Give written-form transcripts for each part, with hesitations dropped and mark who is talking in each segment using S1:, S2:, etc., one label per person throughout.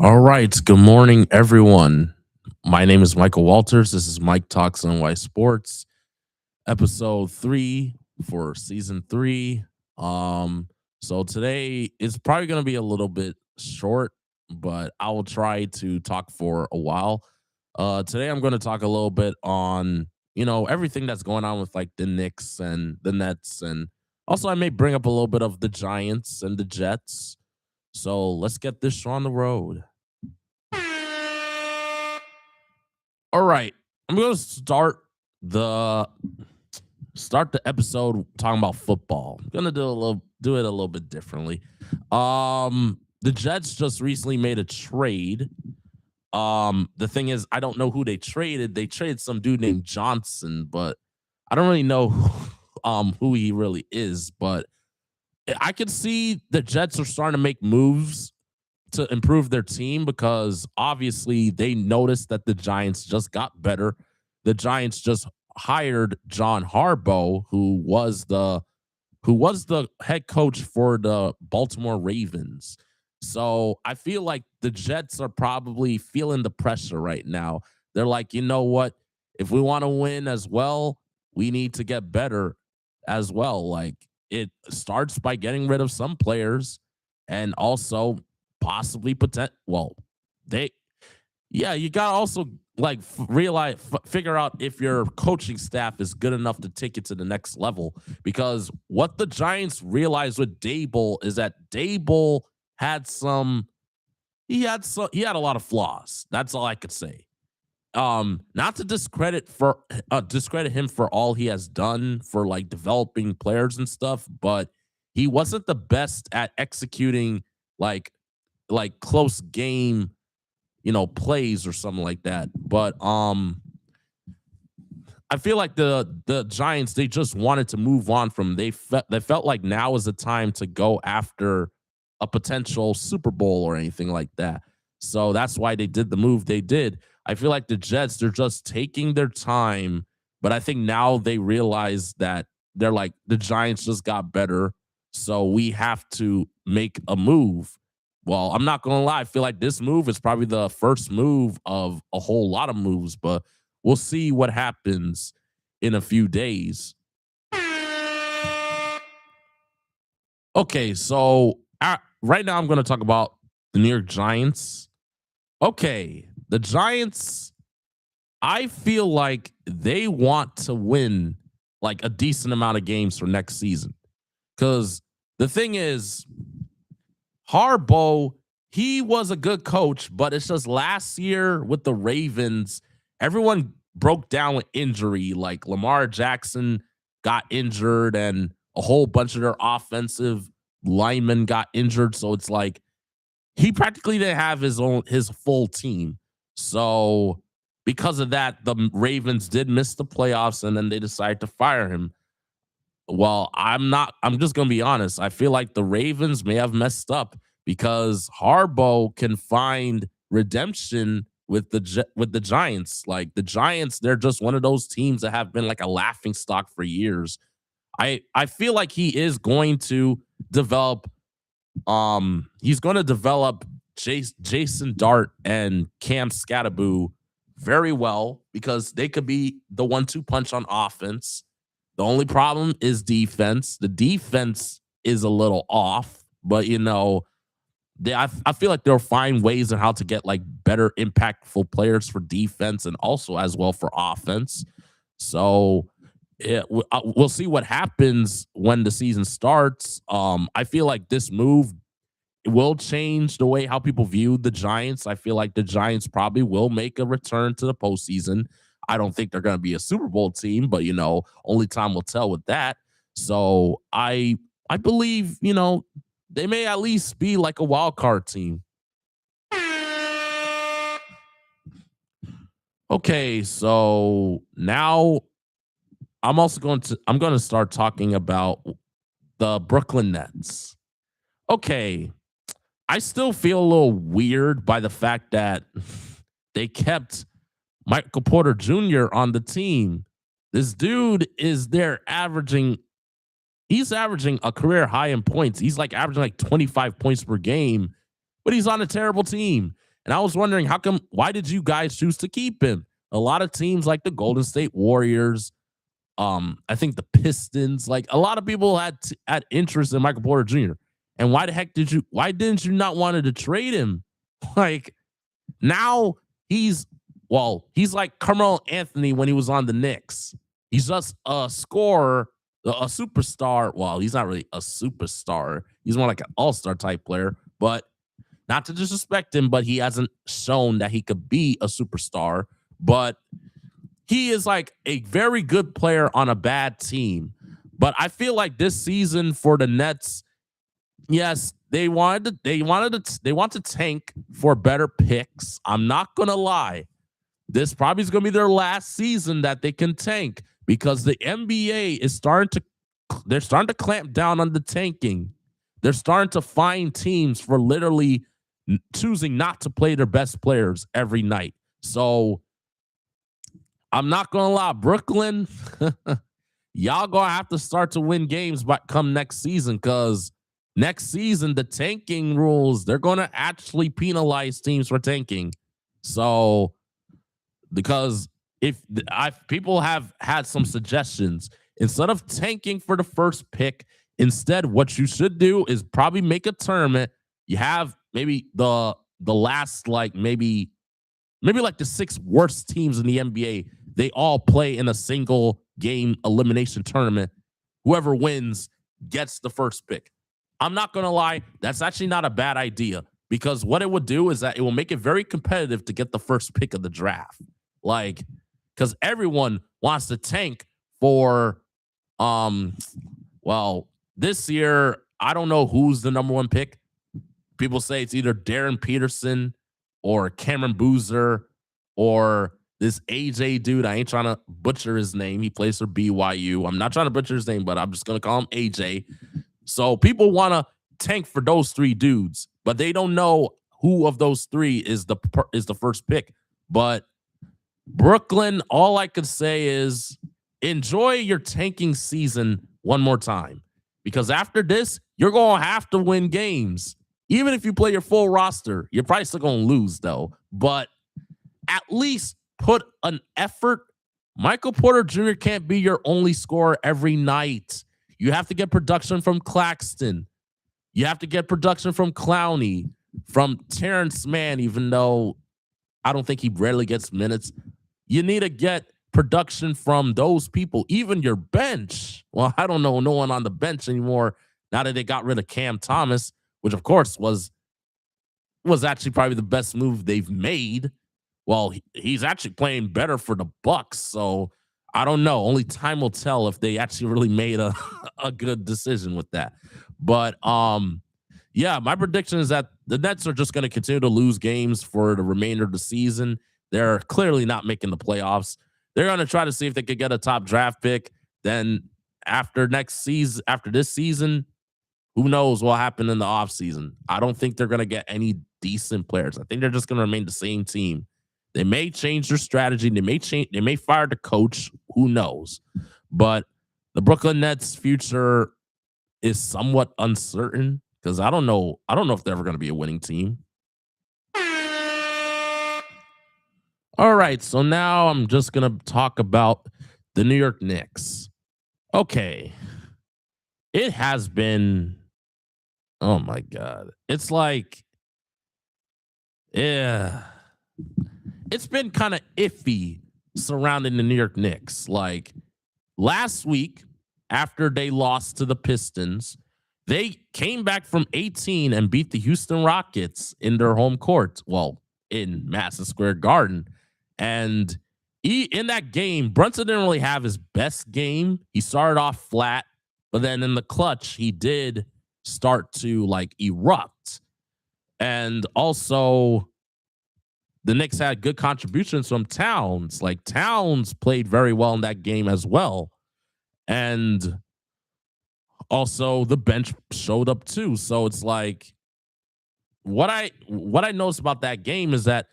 S1: All right. Good morning, everyone. My name is Michael Walters. This is Mike Talks Sports, episode 3 for season 3. So today is probably going to be a little bit short, but I will try to talk for a while. Today I'm going to talk a little bit on, everything that's going on with like the Knicks and the Nets, and also I may bring up a little bit of the Giants and the Jets. So let's get this show on the road. All right. I'm going to start the episode talking about football. I'm going to do it a little bit differently. The Jets just recently made a trade. The thing is I don't know who they traded. They traded some dude named Johnson, but I don't really know who he really is, but I can see the Jets are starting to make moves to improve their team because obviously they noticed that the Giants just got better. The Giants just hired John Harbaugh, who was the head coach for the Baltimore Ravens. So I feel like the Jets are probably feeling the pressure right now. They're like, you know what? If we want to win as well, we need to get better as well. Like it starts by getting rid of some players and also possibly they yeah, you got to also like figure out if your coaching staff is good enough to take it to the next level. Because what the Giants realized with Dable is that Dable had some, he had a lot of flaws. That's all I could say. Not to discredit him for all he has done for like developing players and stuff, but he wasn't the best at executing like close game plays or something like that. But I feel like the Giants, they just wanted to move on from, they felt like now is the time to go after a potential Super Bowl or anything like that. So that's why they did the move they did. I feel like the Jets, they're just taking their time, but I think now they realize that they're like, the Giants just got better, so we have to make a move. Well, I'm not gonna lie. I feel like this move is probably the first move of a whole lot of moves, but we'll see what happens in a few days. Okay, so right now I'm going to talk about the New York Giants. Okay, the Giants, I feel like they want to win like a decent amount of games for next season. Because the thing is, Harbaugh, he was a good coach, but it's just last year with the Ravens, everyone broke down with injury. Like Lamar Jackson got injured, and a whole bunch of their offensive linemen got injured. So it's like he practically didn't have his full team. So because of that, the Ravens did miss the playoffs, and then they decided to fire him. Well, I'm just gonna be honest. I feel like the Ravens may have messed up because Harbaugh can find redemption with with the Giants. Like the Giants, they're just one of those teams that have been like a laughing stock for years. I feel like he is going to develop. He's going to develop Jason Dart and Cam Scatterboo very well because they could be the 1-2 punch on offense. The only problem is defense. The defense is a little off, but I feel like they'll find ways on how to get like better impactful players for defense and also as well for offense. So we'll see what happens when the season starts. I feel like this move will change the way how people view the Giants. I feel like the Giants probably will make a return to the postseason. I don't think they're going to be a Super Bowl team, but only time will tell with that. So I believe they may at least be like a wild card team. Okay, so now I'm going to start talking about the Brooklyn Nets. Okay, I still feel a little weird by the fact that they kept Michael Porter Jr. on the team. This dude is there he's averaging a career high in points. He's like averaging like 25 points per game, but he's on a terrible team. And I was wondering, why did you guys choose to keep him? A lot of teams like the Golden State Warriors, I think the Pistons, like a lot of people had interest in Michael Porter Jr. And why didn't you not wanted to trade him? Like now he's like Carmelo Anthony when he was on the Knicks. He's just a scorer, a superstar. Well, he's not really a superstar. He's more like an all-star type player, but not to disrespect him, but he hasn't shown that he could be a superstar. But he is like a very good player on a bad team. But I feel like this season for the Nets, yes, they want to tank for better picks. I'm not gonna lie. This probably is gonna be their last season that they can tank because the NBA is they're starting to clamp down on the tanking. They're starting to find teams for literally choosing not to play their best players every night. So I'm not gonna lie, Brooklyn, y'all gonna have to start to win games by come next season because next season the tanking rules, they're gonna actually penalize teams for tanking. So because people have had some suggestions, instead of tanking for the first pick, instead what you should do is probably make a tournament. You have maybe the last maybe like the 6 worst teams in the NBA. They all play in a single game elimination tournament. Whoever wins gets the first pick. I'm not going to lie. That's actually not a bad idea because what it would do is that it will make it very competitive to get the first pick of the draft. Like, because everyone wants to tank for, this year, I don't know who's the number 1 pick. People say it's either Darren Peterson or Cameron Boozer or this AJ dude. I ain't trying to butcher his name. He plays for BYU. I'm not trying to butcher his name, but I'm just going to call him AJ. So people want to tank for those 3 dudes, but they don't know who of those 3 is the first pick. But Brooklyn, all I could say is enjoy your tanking season one more time because after this, you're going to have to win games. Even if you play your full roster, you're probably still going to lose, though. But at least put an effort. Michael Porter Jr. can't be your only scorer every night. You have to get production from Claxton. You have to get production from Clowney, from Terrence Mann, even though I don't think he rarely gets minutes. You need to get production from those people, even your bench. Well, I don't know no one on the bench anymore now that they got rid of Cam Thomas, which of course was actually probably the best move they've made. Well, he's actually playing better for the Bucks, so I don't know. Only time will tell if they actually really made a good decision with that. But yeah, my prediction is that the Nets are just going to continue to lose games for the remainder of the season. They're clearly not making the playoffs. They're going to try to see if they could get a top draft pick. Then after this season, who knows what happened in the offseason? I don't think they're going to get any decent players. I think they're just going to remain the same team. They may change their strategy. They may fire the coach. Who knows? But the Brooklyn Nets' future is somewhat uncertain because I don't know if they're ever going to be a winning team. All right, so now I'm just going to talk about the New York Knicks. Okay. It has been, oh my God. It's like, yeah. It's been kind of iffy surrounding the New York Knicks. Like last week, after they lost to the Pistons, they came back from 18 and beat the Houston Rockets in their home court. Well, in Madison Square Garden. And in that game, Brunson didn't really have his best game. He started off flat, but then in the clutch, he did start to like erupt. And also, the Knicks had good contributions from Towns. Like Towns played very well in that game as well. And also the bench showed up too. So it's like what I noticed about that game is that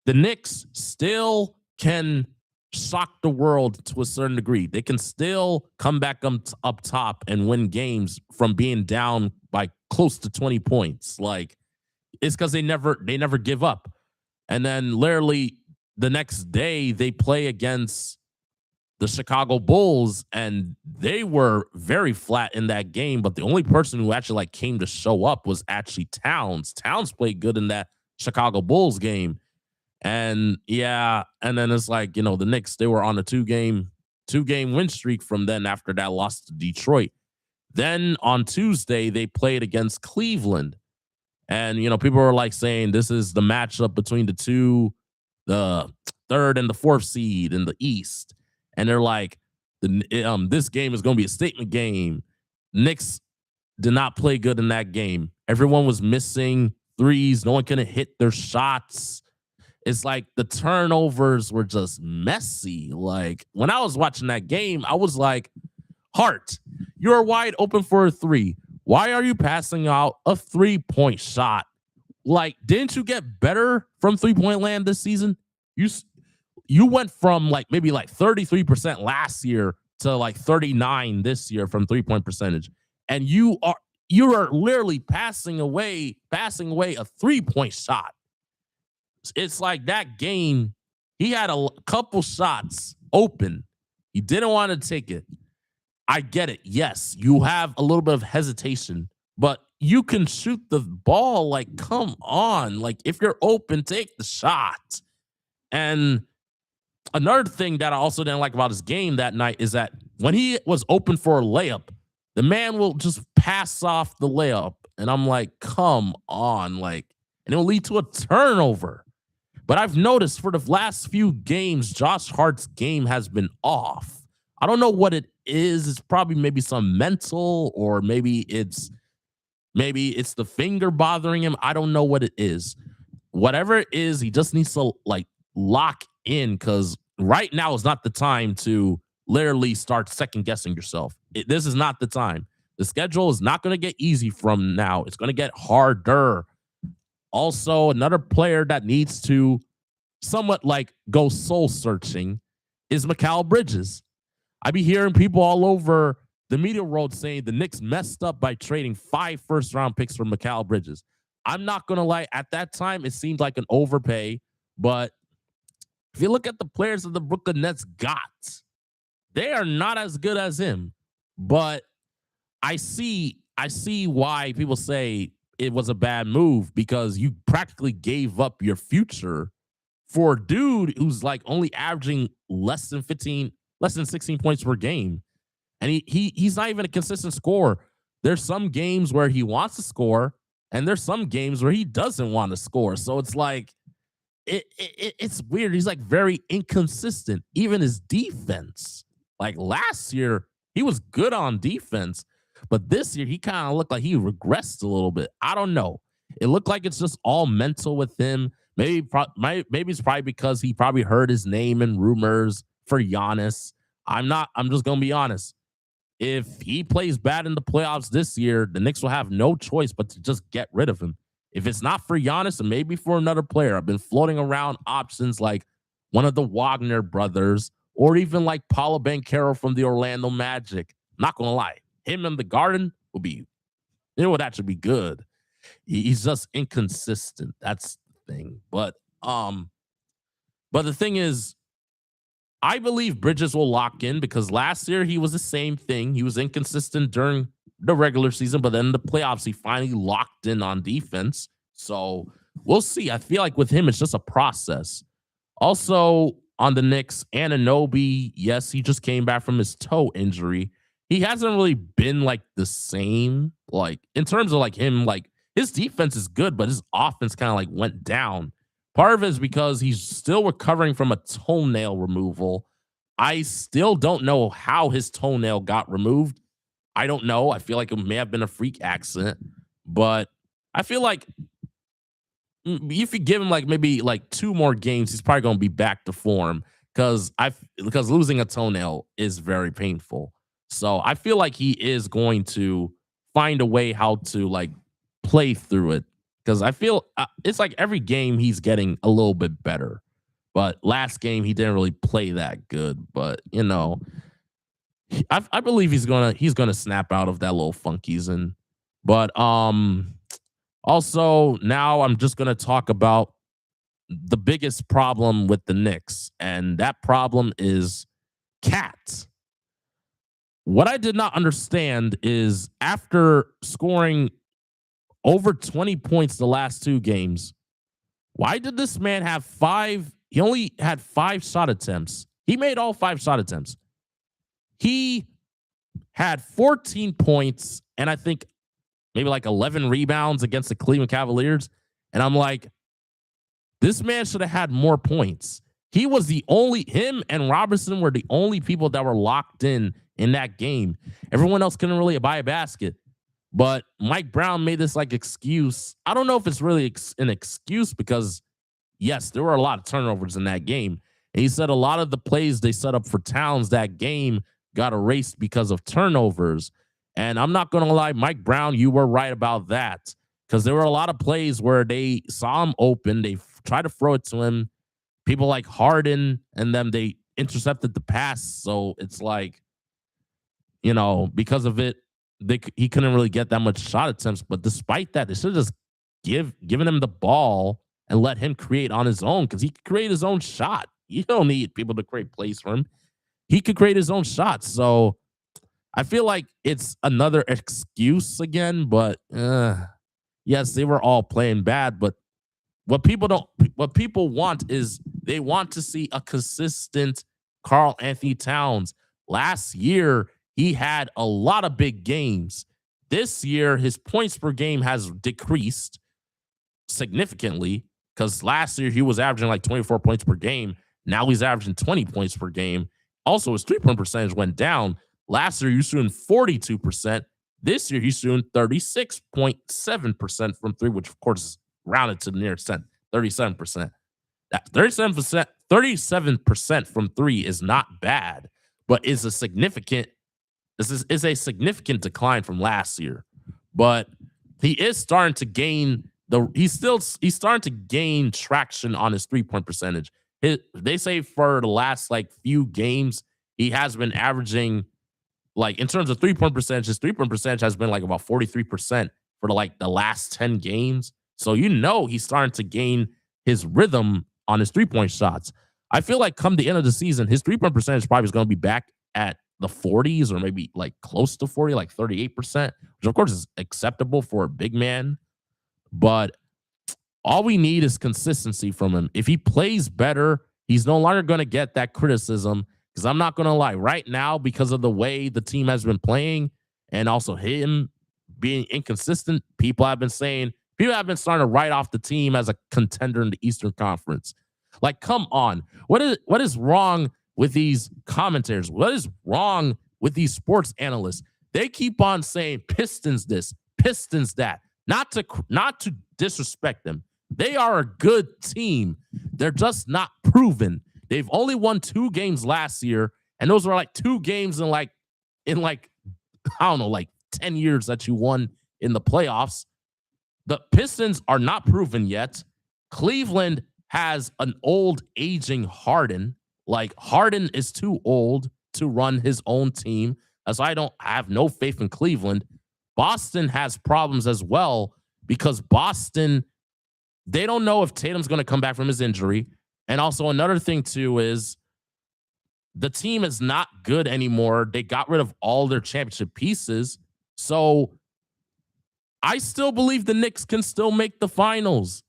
S1: the Knicks still can shock the world to a certain degree. They can still come back up top and win games from being down by close to 20 points. Like it's because they never give up. And then literally the next day they play against the Chicago Bulls, and they were very flat in that game. But the only person who actually like came to show up was actually Towns. Towns played good in that Chicago Bulls game. And yeah, and then it's like, the Knicks, they were on a two game win streak from then after that loss to Detroit. Then on Tuesday, they played against Cleveland. And, people were like saying this is the matchup between the third and the fourth seed in the East. And they're like, this game is going to be a statement game. Knicks did not play good in that game. Everyone was missing threes. No one could hit their shots. It's like the turnovers were just messy. Like when I was watching that game, I was like, Hart, you're wide open for a three. Why are you passing out a 3-point shot? Like, didn't you get better from 3-point land this season? You went from maybe 33% last year to 39 this year from 3-point percentage. And you are literally passing away a 3-point shot. It's like that game, he had a couple shots open. He didn't want to take it. I get it. Yes, you have a little bit of hesitation, but you can shoot the ball. Like, come on. Like, if you're open, take the shot. And another thing that I also didn't like about his game that night is that when he was open for a layup, the man will just pass off the layup. And I'm like, come on. Like, and it will lead to a turnover. But I've noticed for the last few games, Josh Hart's game has been off. I don't know what it is. It's probably maybe some mental, or maybe it's the finger bothering him. I don't know what it is. Whatever it is, he just needs to lock in, because right now is not the time to literally start second guessing yourself. This is not the time. The schedule is not going to get easy from now. It's going to get harder. Also, another player that needs to somewhat go soul searching is Mikal Bridges. I be hearing people all over the media world saying the Knicks messed up by trading 5 first-round picks for Mikal Bridges. I'm not going to lie. At that time, it seemed like an overpay. But if you look at the players that the Brooklyn Nets got, they are not as good as him. But I see why people say it was a bad move, because you practically gave up your future for a dude who's only averaging less than 16 points per game. And he's not even a consistent scorer. There's some games where he wants to score, and there's some games where he doesn't want to score. So it's it's weird. He's very inconsistent. Even his defense. Last year, he was good on defense, but this year he kind of looked like he regressed a little bit. I don't know. It looked like it's just all mental with him. Maybe it's probably because he probably heard his name in rumors for Giannis. I'm just going to be honest. If he plays bad in the playoffs this year, the Knicks will have no choice but to just get rid of him. If it's not for Giannis and maybe for another player, I've been floating around options like one of the Wagner brothers, or even Paolo Banchero from the Orlando Magic. Not going to lie. Him in the Garden would actually be good. He's just inconsistent. That's the thing. But the thing is, I believe Bridges will lock in, because last year he was the same thing. He was inconsistent during the regular season, but then in the playoffs, he finally locked in on defense. So we'll see. I feel like with him, it's just a process. Also on the Knicks, Anunoby, yes, he just came back from his toe injury. He hasn't really been the same, in terms of him, his defense is good, but his offense kind of went down. Part of it is because he's still recovering from a toenail removal. I still don't know how his toenail got removed. I don't know. I feel like it may have been a freak accident, but I feel like if you give him maybe 2 more games, he's probably going to be back to form, because losing a toenail is very painful. So I feel like he is going to find a way how to play through it, because I feel it's every game he's getting a little bit better. But last game he didn't really play that good. But I believe he's gonna snap out of that little funkies. But also now I'm just gonna talk about the biggest problem with the Knicks, and that problem is Cat. What I did not understand is after scoring over 20 points the last two games, why did this man have five? He only had 5 shot attempts. He made all 5 shot attempts. He had 14 points and I think maybe like 11 rebounds against the Cleveland Cavaliers. And I'm like, this man should have had more points. Him and Robertson were the only people that were locked in that game. Everyone else couldn't really buy a basket. But Mike Brown made this like excuse. I don't know if it's really an excuse because, yes, there were a lot of turnovers in that game. And he said a lot of the plays they set up for Towns that game got erased because of turnovers. And I'm not going to lie, Mike Brown, you were right about that because there were a lot of plays where they saw him open. They tried to throw it to him. People like Harden and them, they intercepted the pass. So it's like, because of it, he couldn't really get that much shot attempts. But despite that, they should have just given him the ball and let him create on his own because he could create his own shot. You don't need people to create plays for him. He could create his own shots. So I feel like it's another excuse again. But yes, they were all playing bad. But what people want is they want to see a consistent Karl Anthony Towns. Last year, he had a lot of big games. This year, his points per game has decreased significantly because last year he was averaging like 24 points per game. Now he's averaging 20 points per game. Also, his three-point percentage went down. Last year, he was shooting 42%. This year, he's shooting 36.7% from three, which, of course, is rounded to the nearest 37%. That 37% from three is not bad, but is a significant decline from last year. But he is starting to gain he's starting to gain traction on his 3-point percentage. They say for the last like few games, he has been averaging like in terms of 3-point percentage, his 3-point percentage has been like about 43% for the last 10 games. So he's starting to gain his rhythm on his 3-point shots. I feel like come the end of the season, his 3-point percentage probably is going to be back at the 40s or maybe like close to 40, like 38%, which of course is acceptable for a big man. But all we need is consistency from him. If he plays better, he's no longer going to get that criticism because I'm not going to lie. Right now, because of the way the team has been playing and also him being inconsistent, people have been starting to write off the team as a contender in the Eastern Conference. Like, come on. What is wrong with these commentators? What is wrong with these sports analysts? They keep on saying Pistons this, Pistons that. Not to disrespect them. They are a good team. They're just not proven. They've only won 2 games last year, and those were like 2 games in I don't know, like 10 years that you won in the playoffs. The Pistons are not proven yet. Cleveland has an old, aging Harden. Like, Harden is too old to run his own team, as I have no faith in Cleveland. Boston has problems as well because Boston, they don't know if Tatum's going to come back from his injury. And also another thing, too, is the team is not good anymore. They got rid of all their championship pieces. So I still believe the Knicks can still make the finals.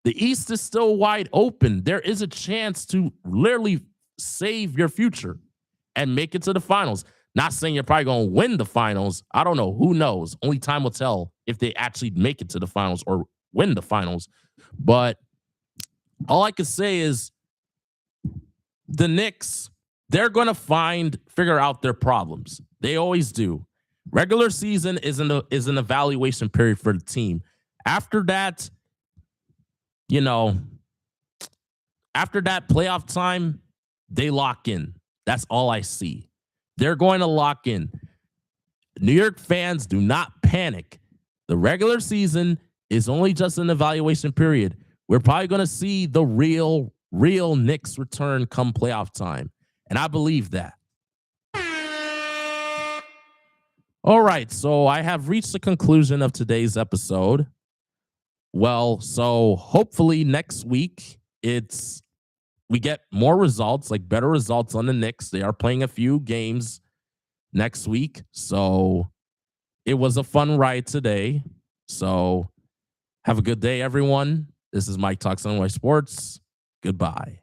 S1: The East is still wide open. There is a chance to literally save your future and make it to the finals. Not saying you're probably going to win the finals. I don't know. Who knows? Only time will tell if they actually make it to the finals or win the finals. But all I can say is the Knicks, they're going to figure out their problems. They always do. Regular season is an evaluation period for the team. After that, after that playoff time, they lock in. That's all I see. They're going to lock in. New York fans, do not panic. The regular season is only just an evaluation period. We're probably going to see the real Knicks return come playoff time. And I believe that. All right, so I have reached the conclusion of today's episode. Well, so hopefully next week it's we get more results, like better results on the Knicks. They are playing a few games next week. So it was a fun ride today. So have a good day, everyone. This is Mike Talks on Sports. Goodbye.